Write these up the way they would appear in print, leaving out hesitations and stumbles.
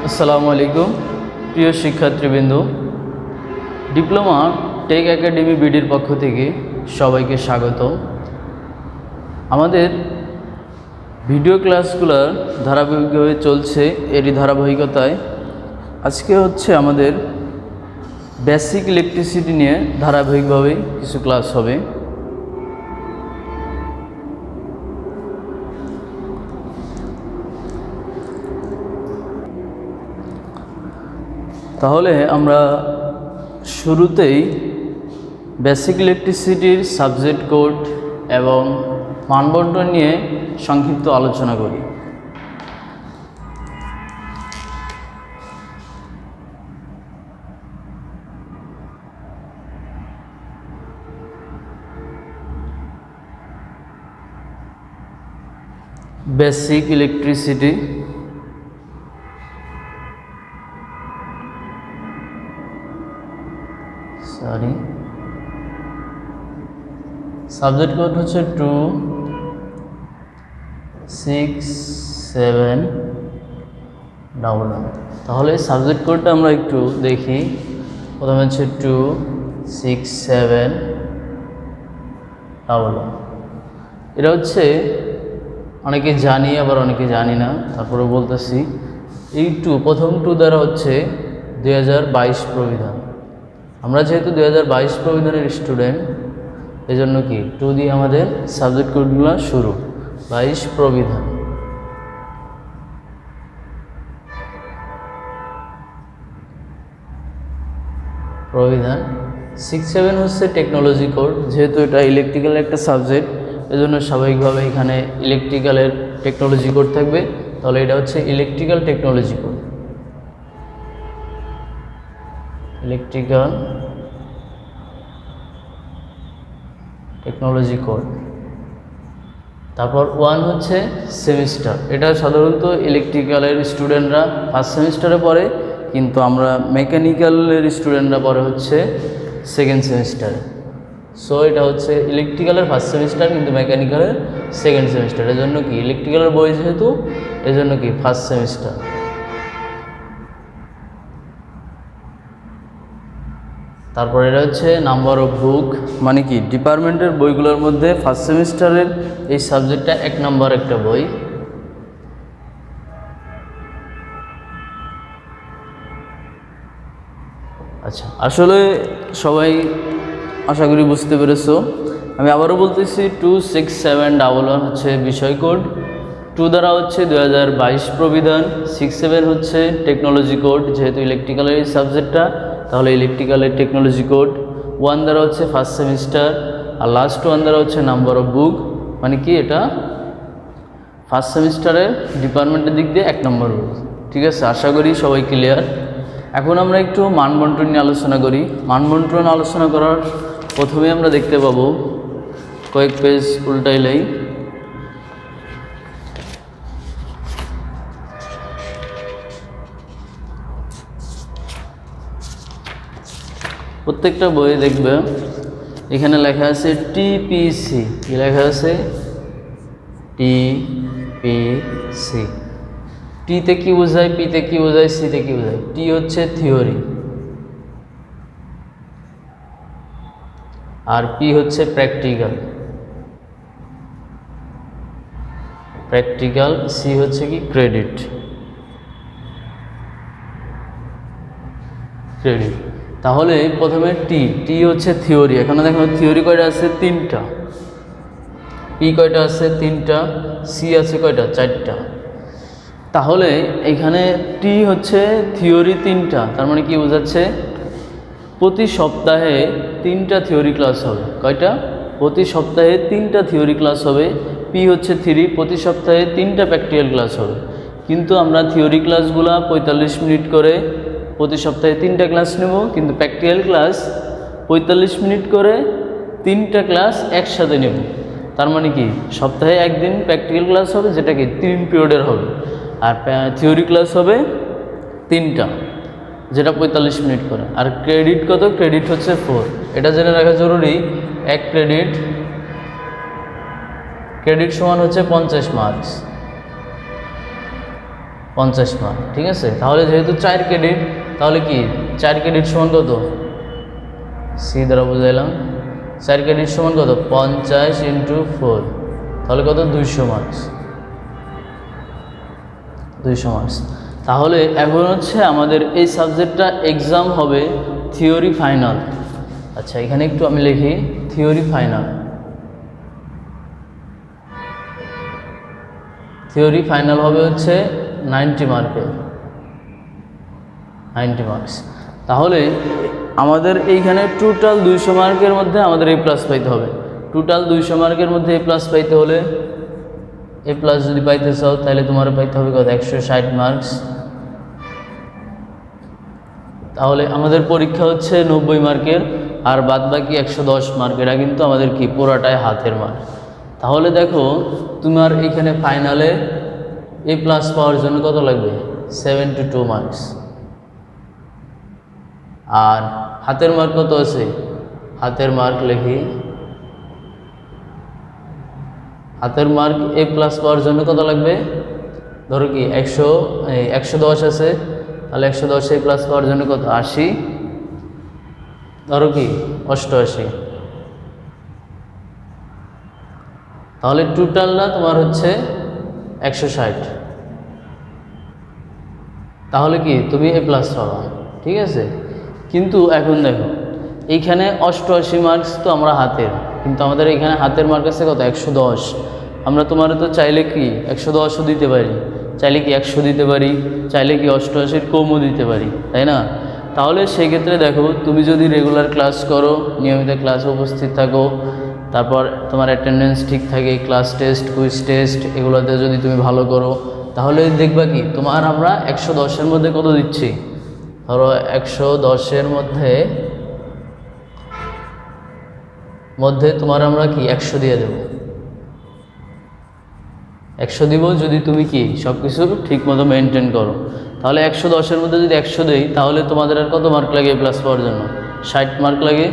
আসসালামু আলাইকুম প্রিয় শিক্ষার্থীবৃন্দ, ডিপ্লোমা টেক একাডেমি বিডির পক্ষ থেকে সবাইকে স্বাগত। আমাদের ভিডিও ক্লাসগুলোর ধারাবাহিকভাবে চলছে। এরই ধারাবাহিকতায় আজকে হচ্ছে আমাদের বেসিক ইলেকট্রিসিটি নিয়ে ধারাবাহিকভাবে কিছু ক্লাস হবে। তাহলে আমরা শুরুতেই বেসিক ইলেকট্রিসিটির সাবজেক্ট কোড এবং মানবন্টন নিয়ে সংক্ষিপ্ত আলোচনা করি। বেসিক ইলেকট্রিসিটি সাবজেক্ট কোড হচ্ছে 26711। তাহলে সাবজেক্ট কোডটা আমরা একটু দেখি। প্রথমে হচ্ছে 26711। এটা হচ্ছে অনেকে জানি আবার অনেকে জানি না, তারপরে বলতেছি। এই প্রথম দ্বারা হচ্ছে 2022 প্রবিধান। আমরা যেহেতু 2022 প্রবিধানের স্টুডেন্ট, এই জন্য কি 2 দিয়ে আমাদের সাবজেক্ট কোডগুলো শুরু। 22 প্রবিধান। প্রবিধান 67 হচ্ছে টেকনোলজি কোড। যেহেতু এটা ইলেকট্রিক্যাল একটা সাবজেক্ট, এজন্য স্বাভাবিকভাবে এখানে ইলেকট্রিক্যালের টেকনোলজি কোড থাকবে। তাহলে এটা হচ্ছে electrical technology code. Electrical technology code. তারপর 1 হচ্ছে সেমিস্টার। এটা সাধারণত ইলেকট্রিক্যালের স্টুডেন্টরা ফার্স্ট সেমিস্টারে পড়ে, কিন্তু আমরা মেকানিক্যালের স্টুডেন্টরা পড়ে হচ্ছে সেকেন্ড সেমিস্টারে। সো এটা হচ্ছে ইলেকট্রিক্যালের ফার্স্ট সেমিস্টার, কিন্তু মেকানিক্যালের সেকেন্ড সেমিস্টার। এজন্য কি ইলেকট্রিক্যালের বই যেহেতু, এজন্য কি ফার্স্ট সেমিস্টার। তারপর এটা হচ্ছে নাম্বার অফ বুক, মানে কি ডিপার্টমেন্টের বইগুলোর মধ্যে ফার্স্ট সেমিস্টারের এই সাবজেক্টটা 1 নম্বর একটা বই। আচ্ছা, আসলে সবাই আশা করি বুঝতে পেরেছো। আমি আবারও বলতেছি 26711 হচ্ছে বিষয় কোড। 2 দ্বারা হচ্ছে 2022 প্রবিধান। 67 হচ্ছে টেকনোলজি কোড, যেহেতু ইলেকট্রিক্যালের এই সাবজেক্টটা, তাহলে ইলেকট্রিক্যালের টেকনোলজি কোড। 1 দ্বারা হচ্ছে ফার্স্ট সেমিস্টার, আর লাস্ট 1 দ্বারা হচ্ছে নাম্বার অফ বুক, মানে কি এটা ফার্স্ট সেমিস্টারের ডিপার্টমেন্টের দিক দিয়ে 1 নম্বর বুক। ঠিক আছে, আশা করি সবাই ক্লিয়ার। এখন আমরা একটু মানবন্টন নিয়ে আলোচনা করি। মানবন্টন আলোচনা করার প্রথমে আমরা দেখতে পাবো, কয়েক পেজ উল্টাইলেই প্রত্যেকটা বইয়ে দেখবে এখানে লেখা আছে টিপিসি। কি লেখা আছে? টিপিসি। টিতে কি বোঝায়, পিতে কি বোঝায়, সিতে কি বোঝায়? টি হচ্ছে থিওরি, আর পি হচ্ছে প্র্যাকটিক্যাল। প্র্যাকটিক্যাল। সি হচ্ছে কি ক্রেডিট। ক্রেডিট। তাহলে প্রথমে টি হচ্ছে থিওরি। এখানে দেখো থিওরি কয়টা আছে? 3টা। পি কয়টা আছে? 3টা। সি আছে কয়টা? 4টা। তাহলে এখানে টি হচ্ছে থিওরি 3টা, তার মানে কি বোঝাচ্ছে? প্রতি সপ্তাহে 3টা থিওরি ক্লাস হবে। কয়টা? প্রতি সপ্তাহে 3টা থিওরি ক্লাস হবে। পি হচ্ছে 3, প্রতি সপ্তাহে 3টা প্র্যাকটিক্যাল ক্লাস হবে। কিন্তু আমরা থিওরি ক্লাসগুলো 45 মিনিট করে প্রতি সপ্তাহে 3টা ক্লাস নেব, কিন্তু প্র্যাকটিক্যাল ক্লাস 45 মিনিট করে 3টা ক্লাস একসাথে নেব। তার মানে কি সপ্তাহে 1 দিন প্র্যাকটিক্যাল ক্লাস হবে, যেটা কি 3 পিরিয়ডের হবে, আর থিওরি ক্লাস হবে 3টা, যেটা 45 মিনিট করে। আর ক্রেডিট কত? ক্রেডিট হচ্ছে 4। এটা জেনে রাখা জরুরি। 1 ক্রেডিট সমান হচ্ছে 50 মার্কস। 50 মার্ক, ঠিক আছে। তাহলে যেহেতু 4 ক্রেডিট, তাহলে কি 4 ক্রেডিট সমান কত, সি দ্বারা বুঝাইলাম, 4 ক্রেডিট সমান কত, 50 × 4, তাহলে কত, 200 মার্কস, 200 মার্কস। তাহলে এখন হচ্ছে আমাদের এই সাবজেক্টটা এক্সাম হবে থিওরি ফাইনাল। আচ্ছা, এখানে একটু আমি লিখি থিওরি ফাইনাল। থিওরি ফাইনাল হবে হচ্ছে 90 মার্কের, 90 মার্কস। তাহলে আমাদের এইখানে টোটাল 200 মার্কের মধ্যে আমাদের এ প্লাস পাইতে হবে। টোটাল 200 মার্কের মধ্যে এ প্লাস পাইতে হলে, এ প্লাস যদি পাইতে চাও তাহলে তোমার পাইতে হবে কত, 160 মার্কস। তাহলে আমাদের পরীক্ষা হচ্ছে 90 মার্কের, আর বাদ বাকি 110 মার্ক। এটা কিন্তু আমাদের কি পুরাটাই হাতের মার্ক। তাহলে দেখো তোমার এখানে ফাইনালে এ প্লাস পাওয়ার জন্য কত লাগবে, 72 মার্কস। আর হাতের মার্ক কত আছে, হাতের মার্ক লিখি, হাতের মার্ক এ প্লাস পাওয়ার জন্য কত লাগবে, ধরো কি 110 আছে, তাহলে 110 এ প্লাস পাওয়ার জন্য কত, 80, ধরো কি 88। তাহলে টোটালটা তোমার হচ্ছে 160। তাহলে কি তুমি এ প্লাস পাবা, ঠিক আছে। কিন্তু এখন দেখো এইখানে 88 মার্কস তো আমরা হাতের, কিন্তু আমাদের এখানে হাতের মার্ক আছে কত, 110। আমরা তোমার তো চাইলে কি 110ও দিতে পারি, চাইলে কি 100 দিতে পারি, চাইলে কি 88-র কমও দিতে পারি, তাই না। তাহলে সেই ক্ষেত্রে দেখো তুমি যদি রেগুলার ক্লাস করো, নিয়মিত ক্লাসে উপস্থিত থাকো, তারপর তোমার অ্যাটেন্ডেন্স ঠিক থাকে, ক্লাস টেস্ট, কুইজ টেস্ট এগুলোতে যদি তুমি ভালো করো, তাহলে দেখবা কি তোমার আমরা 110-এর মধ্যে কত দিচ্ছি, ধরো 110-এর মধ্যে তোমার আমরা কি 100 দিয়ে দেব, 100 দিব যদি তুমি কি সব কিছু ঠিক মতো মেনটেন করো। তাহলে 110-এর মধ্যে যদি 100 দেই, তাহলে তোমাদের আর কত মার্ক লাগে প্লাস পাওয়ার জন্য, 60 মার্ক লাগে।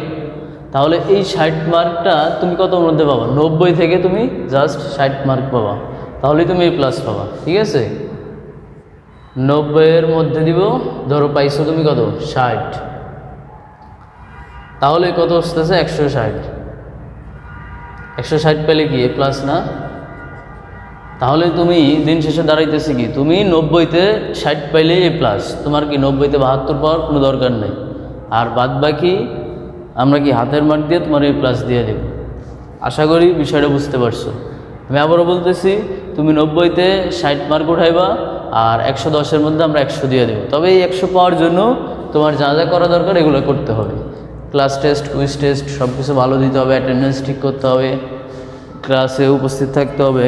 তাহলে এই 60 মার্কটা তুমি কতর মধ্যে পাবা, 90 থেকে তুমি জাস্ট 60 মার্ক পাবা, তাহলেই তুমি এই প্লাস পাবা, ঠিক আছে। 90-এর মধ্যে দিব, ধরো পাইছো তুমি কত, 60, তাহলে কত আসতেছে 160। 160 পেলে কি এ প্লাস না। তাহলে তুমি দিন শেষে দাঁড়াইতেছে কি, তুমি 90-তে 60 পাইলে এ প্লাস, তোমার কি 90-তে 72 পাওয়ার কোনো দরকার নেই। আর বাদ বাকি আমরা কি হাতের মার্ক দিয়ে তোমার এ প্লাস দিয়ে দেব। আশা করি বিষয়টা বুঝতে পারছো। আমি আবারও বলতেছি, তুমি 90-তে 60 মার্ক উঠাইবা, আর 110-এর মধ্যে আমরা 100 দিয়ে দেবো। তবে এই 100 পাওয়ার জন্য তোমার যা যা করা দরকার এগুলো করতে হবে। ক্লাস টেস্ট, কুইজ টেস্ট সব কিছু ভালো দিতে হবে, অ্যাটেন্ডেন্স ঠিক করতে হবে, ক্লাসে উপস্থিত থাকতে হবে,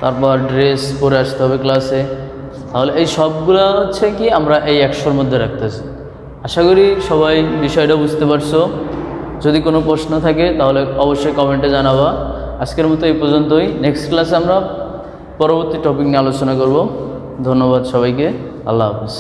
তারপর ড্রেস পরে আসতে হবে ক্লাসে। তাহলে এই সবগুলো হচ্ছে কি আমরা এই 100-র মধ্যে রাখতেছি। আশা করি সবাই বিষয়টা বুঝতে পারছো। যদি কোনো প্রশ্ন থাকে তাহলে অবশ্যই কমেন্টে জানাবা। আজকের মতো এই পর্যন্তই। নেক্সট ক্লাসে আমরা পরবর্তী টপিক নিয়ে আলোচনা করব। ধন্যবাদ সবাইকে। আল্লাহ হাফিজ।